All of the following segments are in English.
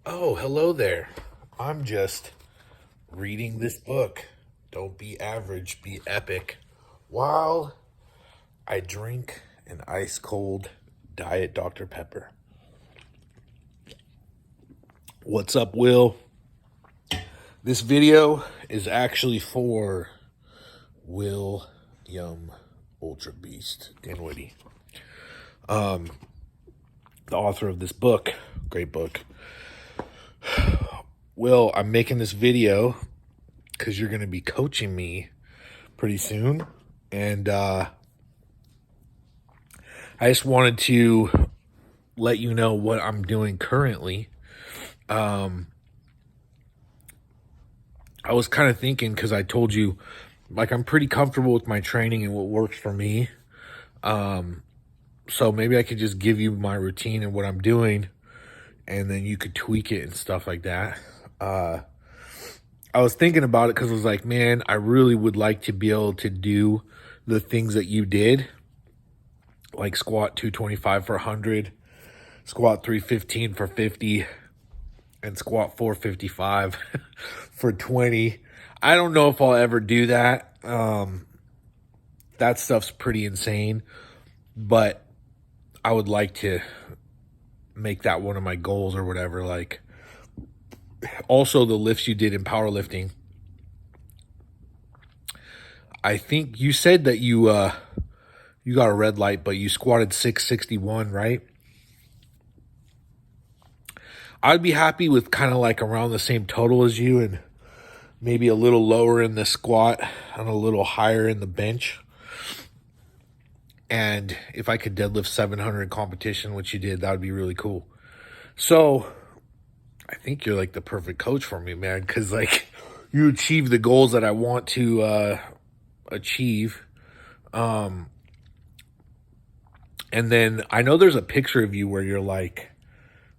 Oh, hello there. I'm just reading this book. Don't be average, be epic. While I drink an ice cold Diet Dr. Pepper. What's up, Will? This video is actually for William Ultra Beast Dinwiddie, the author of this book. Great book. Will, I'm making this video because you're going to be coaching me pretty soon. And I just wanted to let you know what I'm doing currently. I was kind of thinking, because I told you, like, I'm pretty comfortable with my training and what works for me. So maybe I could just give you my routine and what I'm doing, and then you could tweak it and stuff like that. I was thinking about it because I was like, man, I really would like to be able to do the things that you did, like squat 225 for 100, squat 315 for 50, and squat 455 for 20. I don't know if I'll ever do that. That stuff's pretty insane, but I would like to make that one of my goals or whatever. Like, also the lifts you did in powerlifting. I think you said that you got a red light, but you squatted 661, right? I'd be happy with kind of like around the same total as you, and maybe a little lower in the squat and a little higher in the bench. And if I could deadlift 700 in competition, which you did, that would be really cool. So I think you're like the perfect coach for me, man, because like you achieve the goals that I want to achieve. And then I know there's a picture of you where you're like,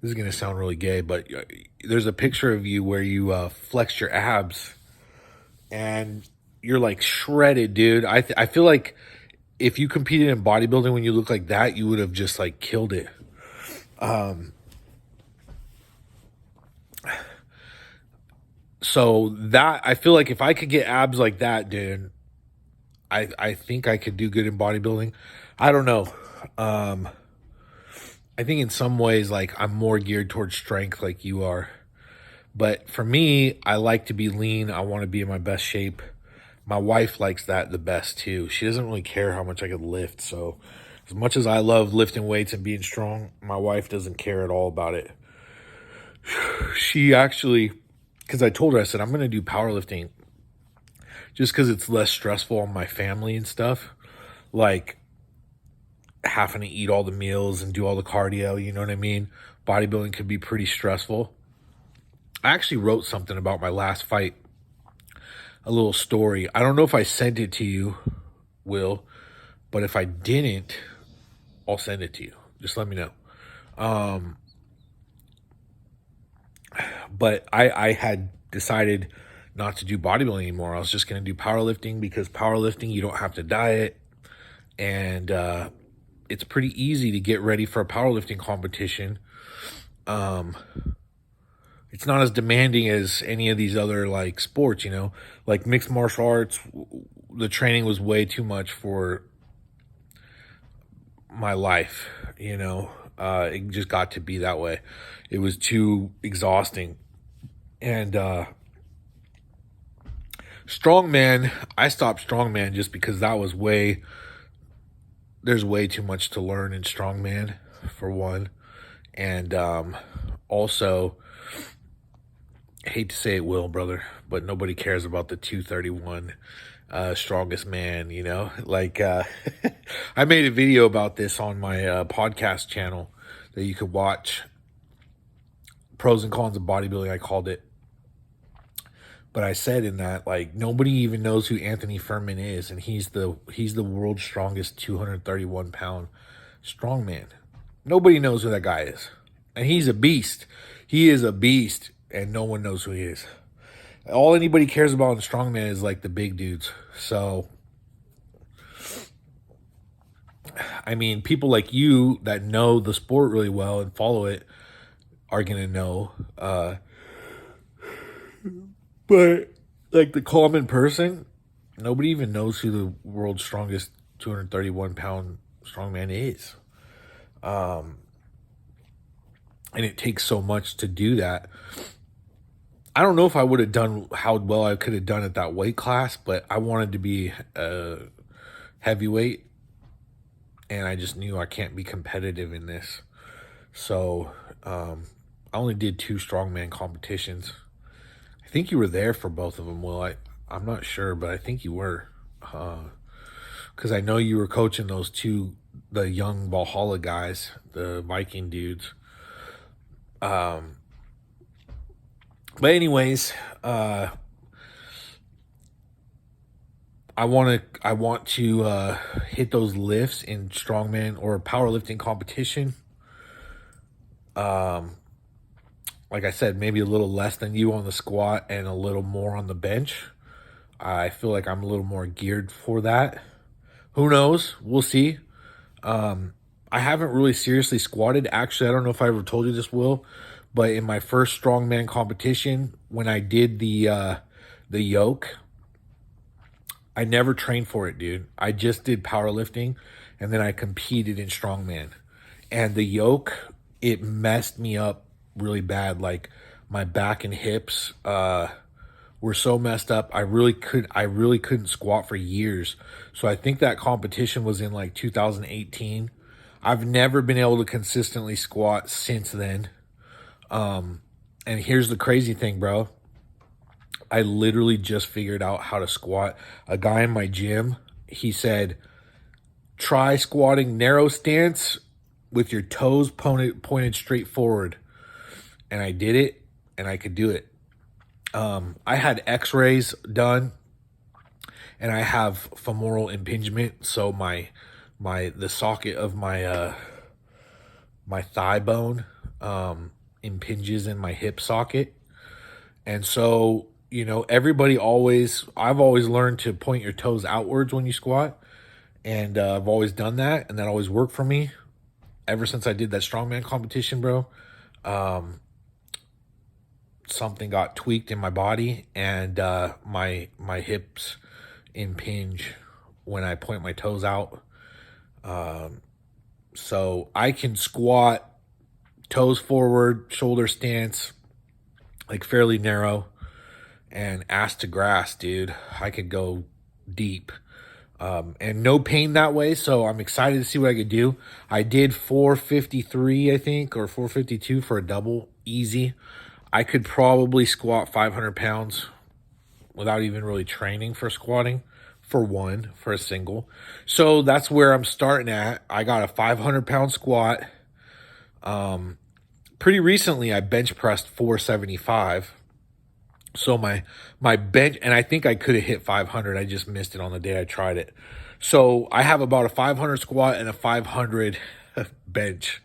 this is going to sound really gay, but there's a picture of you where you flex your abs and you're like shredded, dude. I feel like if you competed in bodybuilding when you look like that, you would have just like killed it. So that, I feel like if I could get abs like that, dude, I think I could do good in bodybuilding. I don't know. I think in some ways, like, I'm more geared towards strength like you are. But for me, I like to be lean. I want to be in my best shape. My wife likes that the best too. She doesn't really care how much I could lift. So as much as I love lifting weights and being strong, my wife doesn't care at all about it. She actually, because I told her, I said, I'm going to do powerlifting just because it's less stressful on my family and stuff. Like having to eat all the meals and do all the cardio, you know what I mean? Bodybuilding could be pretty stressful. I actually wrote something about my last fight, a little story. I don't know if I sent it to you, Will, but if I didn't, I'll send it to you. Just let me know. But I had decided not to do bodybuilding anymore. I was just going to do powerlifting because powerlifting, you don't have to diet. And it's pretty easy to get ready for a powerlifting competition. It's not as demanding as any of these other like sports, you know, like mixed martial arts. The training was way too much for my life, you know. It just got to be that way. It was too exhausting. And strongman, I stopped strongman just because that was there's way too much to learn in strongman, for one. And also, hate to say it, Will, brother, but nobody cares about the 231 strongest man, you know? Like, I made a video about this on my podcast channel that you could watch. Pros and cons of bodybuilding, I called it. But I said in that, like, nobody even knows who Anthony Furman is, and he's the world's strongest 231-pound strongman. Nobody knows who that guy is, and he's a beast. He is a beast, and no one knows who he is. All anybody cares about in strongman is like the big dudes. So, I mean, people like you that know the sport really well and follow it are gonna know. But like the common person, nobody even knows who the world's strongest 231-pound strongman is. And it takes so much to do that. I don't know if I would have done how well I could have done at that weight class, but I wanted to be a heavyweight, and I just knew I can't be competitive in this. So I only did 2 strongman competitions. I think you were there for both of them, Will. I'm not sure, but I think you were. Because I know you were coaching those 2, the young Valhalla guys, the Viking dudes. But anyways, I want to hit those lifts in strongman or powerlifting competition. Like I said, maybe a little less than you on the squat and a little more on the bench. I feel like I'm a little more geared for that. Who knows? We'll see. I haven't really seriously squatted. Actually, I don't know if I ever told you this, Will, but in my first strongman competition, when I did the yoke, I never trained for it, dude. I just did powerlifting, and then I competed in strongman. And the yoke, it messed me up really bad. Like my back and hips were so messed up. I really couldn't squat for years. So I think that competition was in like 2018. I've never been able to consistently squat since then. And here's the crazy thing, bro. I literally just figured out how to squat. A guy in my gym, he said, try squatting narrow stance with your toes pointed straight forward. And I did it, and I could do it. I had x-rays done, and I have femoral impingement. So the socket of my thigh bone impinges in my hip socket. And so, I've always learned to point your toes outwards when you squat. And I've always done that, and that always worked for me ever since I did that strongman competition, bro. Something got tweaked in my body, and my hips impinge when I point my toes out. So I can squat toes forward, shoulder stance, like fairly narrow, and ass to grass, dude. I could go deep. And no pain that way, so I'm excited to see what I could do. I did 453, I think, or 452 for a double, easy. I could probably squat 500 pounds without even really training for squatting, for a single. So that's where I'm starting at. I got a 500-pound squat. Pretty recently, I bench pressed 475. So my bench, and I think I could have hit 500. I just missed it on the day I tried it. So I have about a 500 squat and a 500 bench.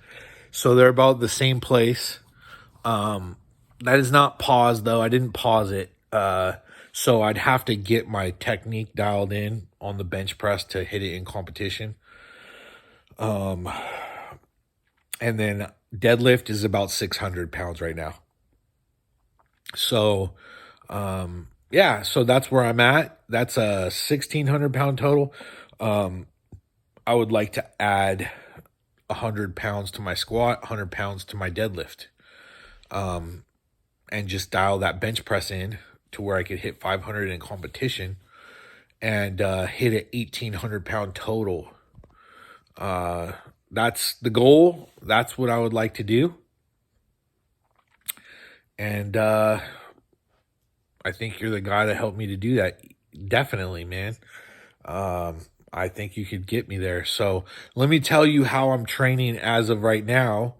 So they're about the same place. That is not paused, though. I didn't pause it. So I'd have to get my technique dialed in on the bench press to hit it in competition. And then deadlift is about 600 pounds right now. So, so that's where I'm at. That's a 1,600 pound total. I would like to add 100 pounds to my squat, 100 pounds to my deadlift, and just dial that bench press in to where I could hit 500 in competition and hit an 1,800 pound total. That's the goal. That's what I would like to do. And I think you're the guy that helped me to do that. Definitely, man. I think you could get me there. So let me tell you how I'm training as of right now.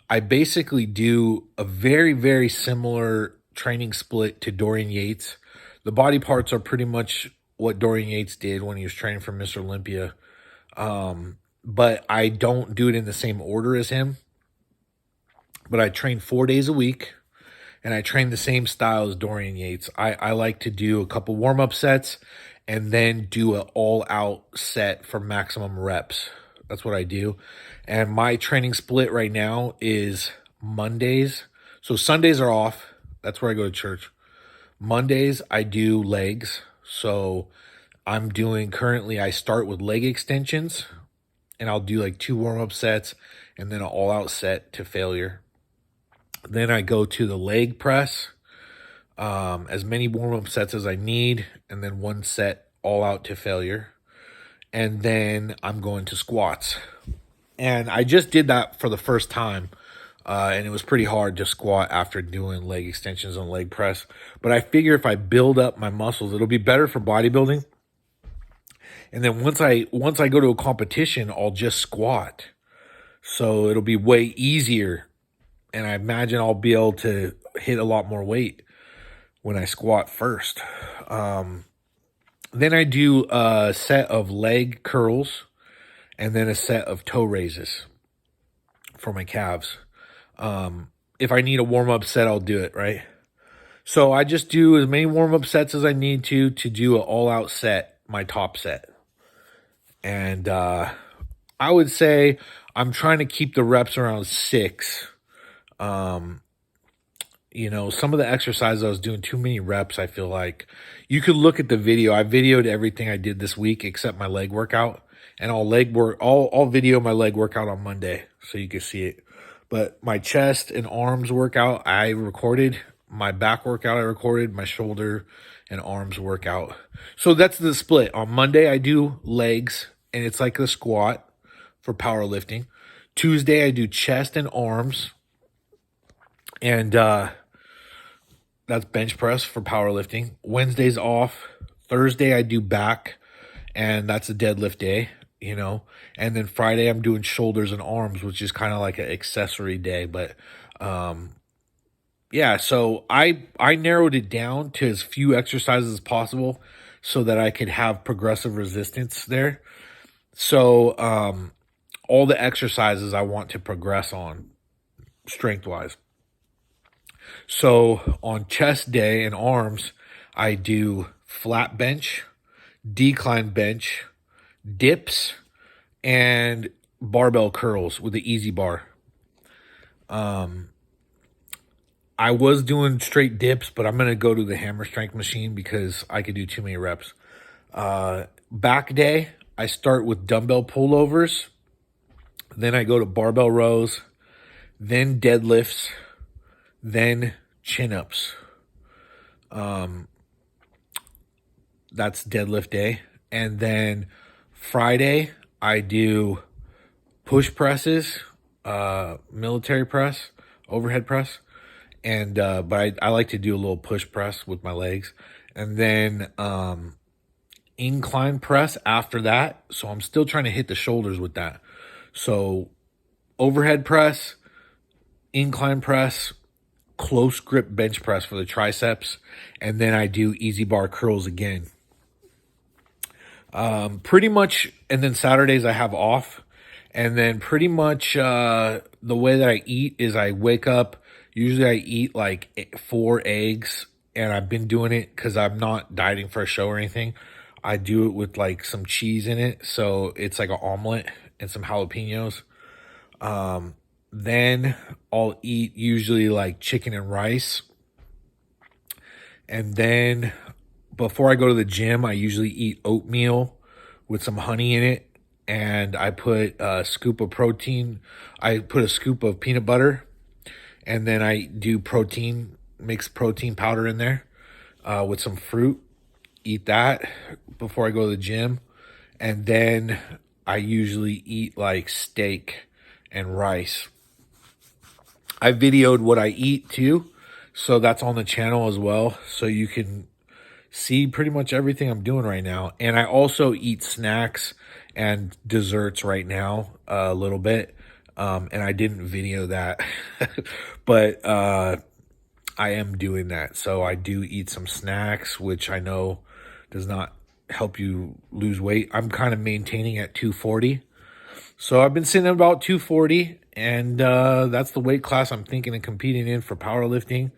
I basically do a very, very similar training split to Dorian Yates. The body parts are pretty much what Dorian Yates did when he was training for Mr. Olympia. But I don't do it in the same order as him. But I train 4 days a week, and I train the same style as Dorian Yates. I like to do a couple warm-up sets and then do an all-out set for maximum reps. That's what I do. And my training split right now is Mondays, So Sundays are off. That's where I go to church. Mondays, I do legs. So I'm doing currently, I start with leg extensions and I'll do like 2 warm up sets and then an all out set to failure. Then I go to the leg press, as many warm up sets as I need, and then 1 set all out to failure. And then I'm going to squats. And I just did that for the first time. And it was pretty hard to squat after doing leg extensions on leg press. But I figure if I build up my muscles, it'll be better for bodybuilding. And then once I go to a competition, I'll just squat. So it'll be way easier. And I imagine I'll be able to hit a lot more weight when I squat first. Then I do a set of leg curls and then a set of toe raises for my calves. If I need a warm-up set, I'll do it, right? So I just do as many warm-up sets as I need to do an all-out set, my top set. And I would say I'm trying to keep the reps around 6. You know, some of the exercises I was doing too many reps, I feel like. You could look at the video. I videoed everything I did this week except my leg workout. And I'll video my leg workout on Monday so you can see it. But my chest and arms workout, I recorded. My back workout, I recorded. My shoulder and arms workout. So that's the split. On Monday, I do legs, and it's like a squat for powerlifting. Tuesday, I do chest and arms, and that's bench press for powerlifting. Wednesday's off. Thursday, I do back, and that's a deadlift day. You know, and then Friday I'm doing shoulders and arms, which is kind of like an accessory day. But yeah, so I narrowed it down to as few exercises as possible so that I could have progressive resistance there. So all the exercises I want to progress on strength wise. So on chest day and arms, I do flat bench, decline bench, dips, and barbell curls with the easy bar. I was doing straight dips, but I'm going to go to the hammer strength machine because I could do too many reps. Back day, I start with dumbbell pullovers. Then I go to barbell rows, then deadlifts, then chin-ups. That's deadlift day. And then Friday, I do push presses, military press, overhead press. And but I like to do a little push press with my legs. And then incline press after that. So I'm still trying to hit the shoulders with that. So overhead press, incline press, close grip bench press for the triceps. And then I do easy bar curls again. Pretty much, and then Saturdays I have off. And then pretty much the way that I eat is I wake up. Usually I eat like 4 eggs, and I've been doing it because I'm not dieting for a show or anything. I do it with like some cheese in it. So it's like an omelet and some jalapenos. Then I'll eat usually like chicken and rice. And then before I go to the gym, I usually eat oatmeal with some honey in it. And I put a scoop of protein. I put a scoop of peanut butter. And then I do mix protein powder in there with some fruit. Eat that before I go to the gym. And then I usually eat like steak and rice. I videoed what I eat too. So that's on the channel as well. So you can see pretty much everything I'm doing right now. And I also eat snacks and desserts right now a little bit. And I didn't video that, but I am doing that. So I do eat some snacks, which I know does not help you lose weight. I'm kind of maintaining at 240. So I've been sitting at about 240, and that's the weight class I'm thinking of competing in for powerlifting.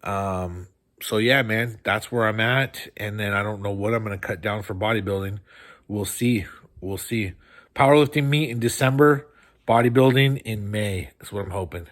So yeah, man, that's where I'm at. And then I don't know what I'm going to cut down for bodybuilding. We'll see. Powerlifting meet in December. Bodybuilding in May is what I'm hoping.